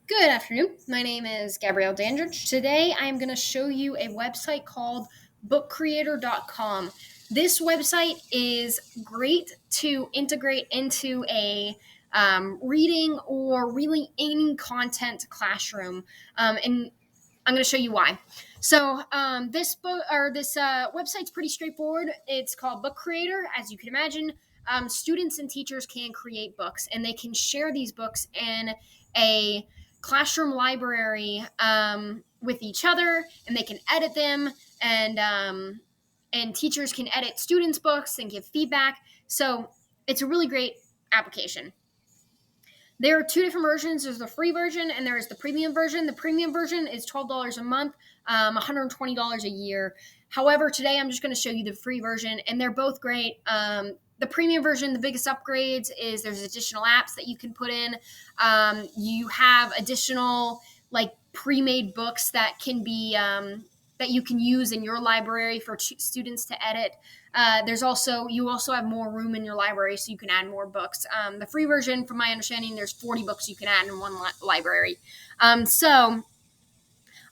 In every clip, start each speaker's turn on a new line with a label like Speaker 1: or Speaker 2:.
Speaker 1: Good afternoon. My name is Gabrielle Dandridge. Today I am going to show you a website called bookcreator.com. This website is great to integrate into a reading or really any content classroom. And I'm going to show you why. This book or this website's pretty straightforward. It's called Book Creator. As you can imagine, students and teachers can create books, and they can share these books in a classroom library with each other, and they can edit them, and teachers can edit students' books and give feedback. So it's a really great application. There are two different versions. There's the free version and there is the premium version. The premium version is $12 a month, $120 a year. However, today I'm just going to show you the free version, and they're both great. The premium version, the biggest upgrades is there's additional apps that you can put in. You have additional like pre-made books that can be that you can use in your library for students to edit. You also have more room in your library, so you can add more books. The free version, from my understanding, there's 40 books you can add in one library. So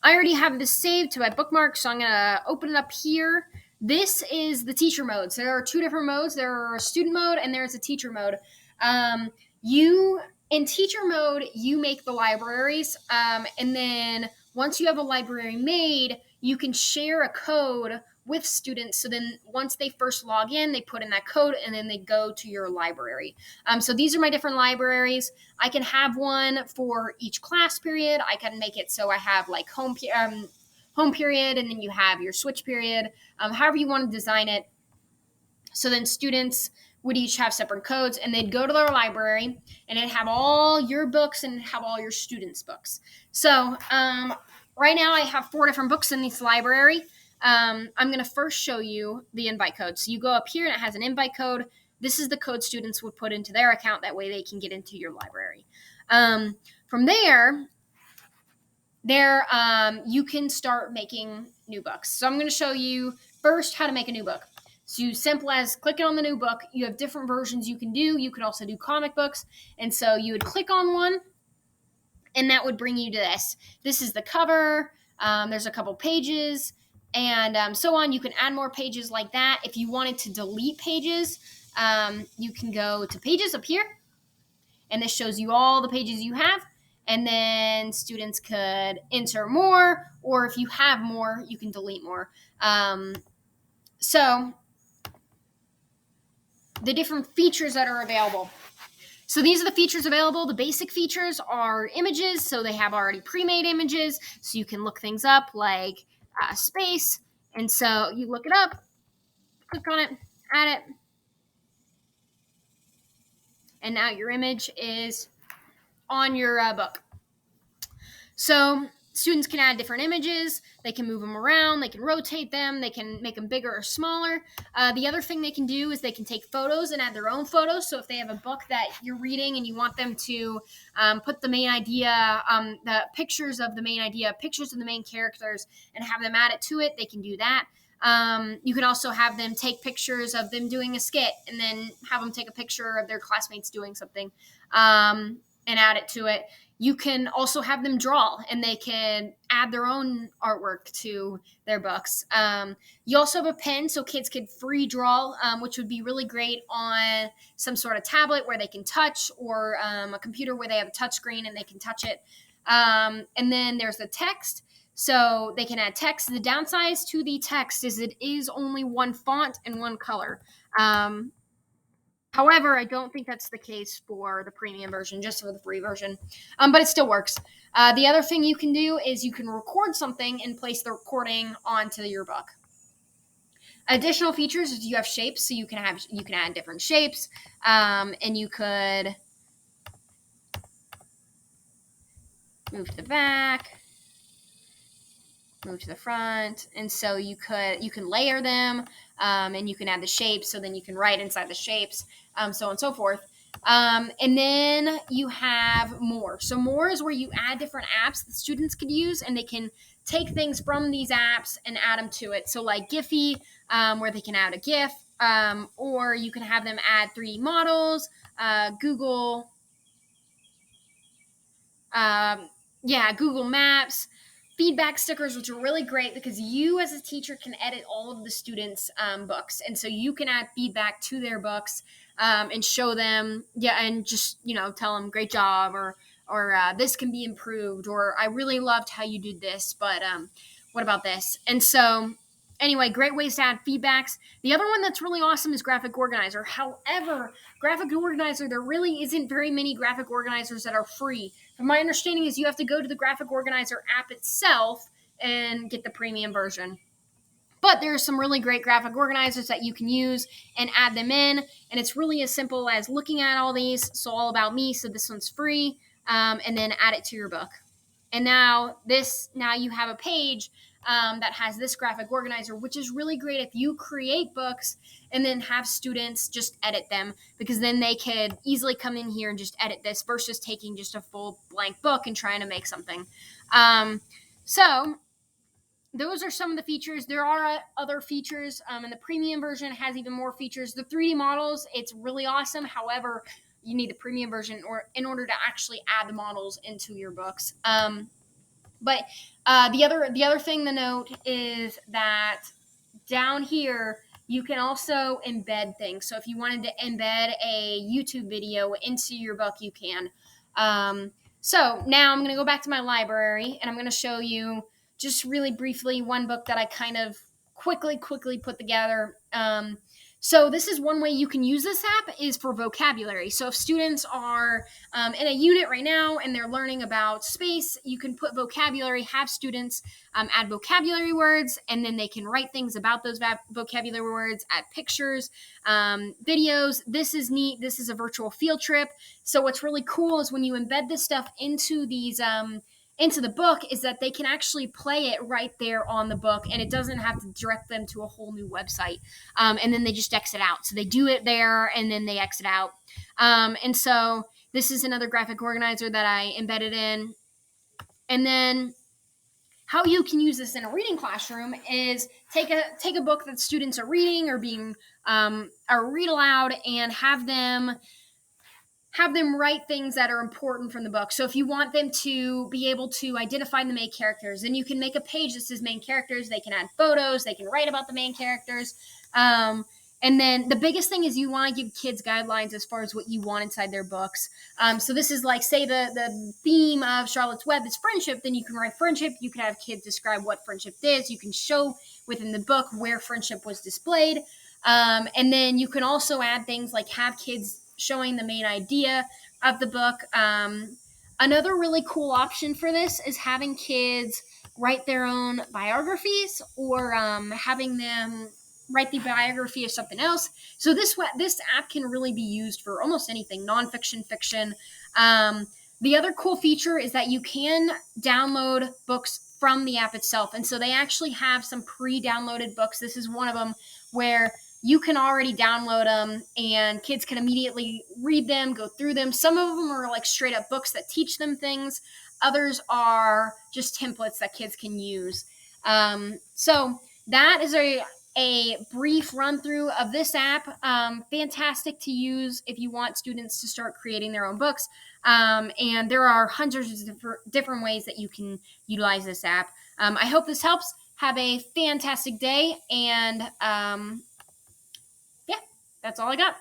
Speaker 1: I already have this saved to my bookmark, so I'm gonna open it up here. This is the teacher mode. So there are two different modes. There are a student mode and there's a teacher mode. You in teacher mode, you make the libraries, and then once you have a library made, you can share a code with students. So then once they first log in, they put in that code and then they go to your library. So these are my different libraries. I can have one for each class period. I can make it so I have like home period, and then you have your switch period. However you want to design it. So then students would each have separate codes, and they'd go to their library, and it'd have all your books and have all your students' books. So right now I have 4 different books in this library. I'm going to first show you the invite code. So you go up here and it has an invite code. This is the code students would put into their account. That way they can get into your library. From there you can start making new books. So I'm going to show you first how to make a new book. So simple as clicking on the new book. You have different versions you can do. You could also do comic books. And so you would click on one, and that would bring you to this. This is the cover. There's a couple pages, and so on. You can add more pages like that. If you wanted to delete pages, you can go to pages up here, and this shows you all the pages you have. And then students could enter more, or if you have more, you can delete more. So the different features that are available. So these are the features available. The basic features are images. So they have already pre-made images. So you can look things up like space. And so you look it up, click on it, add it. And now your image is on your book. So students can add different images. They can move them around. They can rotate them. They can make them bigger or smaller. The other thing they can do is they can take photos and add their own photos. So if they have a book that you're reading and you want them to put the main idea, the pictures of the main idea, pictures of the main characters, and have them add it to it, they can do that. You can also have them take pictures of them doing a skit, and then have them take a picture of their classmates doing something, and add it to it. You can also have them draw, and they can add their own artwork to their books. You also have a pen, so kids could free draw, which would be really great on some sort of tablet where they can touch, or a computer where they have a touch screen and they can touch it. And then there's the text. So they can add text. The downside to the text is it is only one font and one color. However, I don't think that's the case for the premium version, just for the free version. But it still works. The other thing you can do is you can record something and place the recording onto your book. Additional features is you have shapes, so you can add different shapes, and you could move to the back, move to the front, and so you can layer them, and you can add the shapes, so then you can write inside the shapes, so on and so forth. And then you have more. So more is where you add different apps that students could use, and they can take things from these apps and add them to it. So like Giphy, where they can add a GIF, or you can have them add 3D models, Google Yeah, Google Maps, feedback stickers, which are really great because you as a teacher can edit all of the students' books, and so you can add feedback to their books and show them, yeah, and just tell them great job or this can be improved or I really loved how you did this, but what about this? And so anyway, great ways to add feedbacks. The other one that's really awesome is Graphic Organizer. However, Graphic Organizer, there really isn't very many graphic organizers that are free. From my understanding is you have to go to the Graphic Organizer app itself and get the premium version. But there are some really great graphic organizers that you can use and add them in. And it's really as simple as looking at all these. So all about me. So this one's free. And then add it to your book. And now you have a page that has this graphic organizer, which is really great if you create books and then have students just edit them, because then they could easily come in here and just edit this versus taking just a full blank book and trying to make something. So those are some of the features. There are other features, and the premium version has even more features. The 3D models, it's really awesome. However, you need the premium version in order to actually add the models into your books. But the other thing to note is that down here you can also embed things. So if you wanted to embed a YouTube video into your book, you can. So now I'm going to go back to my library and I'm going to show you just really briefly one book that I kind of quickly put together. So this is one way you can use this app is for vocabulary. So if students are in a unit right now and they're learning about space, you can put vocabulary, have students add vocabulary words, and then they can write things about those vocabulary words, add pictures, videos. This is neat. This is a virtual field trip. So what's really cool is when you embed this stuff into these into the book is that they can actually play it right there on the book, and it doesn't have to direct them to a whole new website. And then they just exit out. So they do it there and then they exit out. And so this is another graphic organizer that I embedded in. And then how you can use this in a reading classroom is take a book that students are reading or being or read aloud and have them write things that are important from the book. So if you want them to be able to identify the main characters, then you can make a page that says main characters. They can add photos. They can write about the main characters. And then the biggest thing is you want to give kids guidelines as far as what you want inside their books. So this is like, say the theme of Charlotte's Web is friendship, then you can write friendship. You can have kids describe what friendship is. You can show within the book where friendship was displayed. And then you can also add things like have kids showing the main idea of the book. Another really cool option for this is having kids write their own biographies or having them write the biography of something else. So this app can really be used for almost anything, nonfiction, fiction. The other cool feature is that you can download books from the app itself. And so they actually have some pre-downloaded books. This is one of them where you can already download them and kids can immediately read them, go through them. Some of them are like straight up books that teach them things. Others are just templates that kids can use. So that is a brief run through of this app. Fantastic to use if you want students to start creating their own books. And there are hundreds of different ways that you can utilize this app. I hope this helps. Have a fantastic day. And yeah, that's all I got.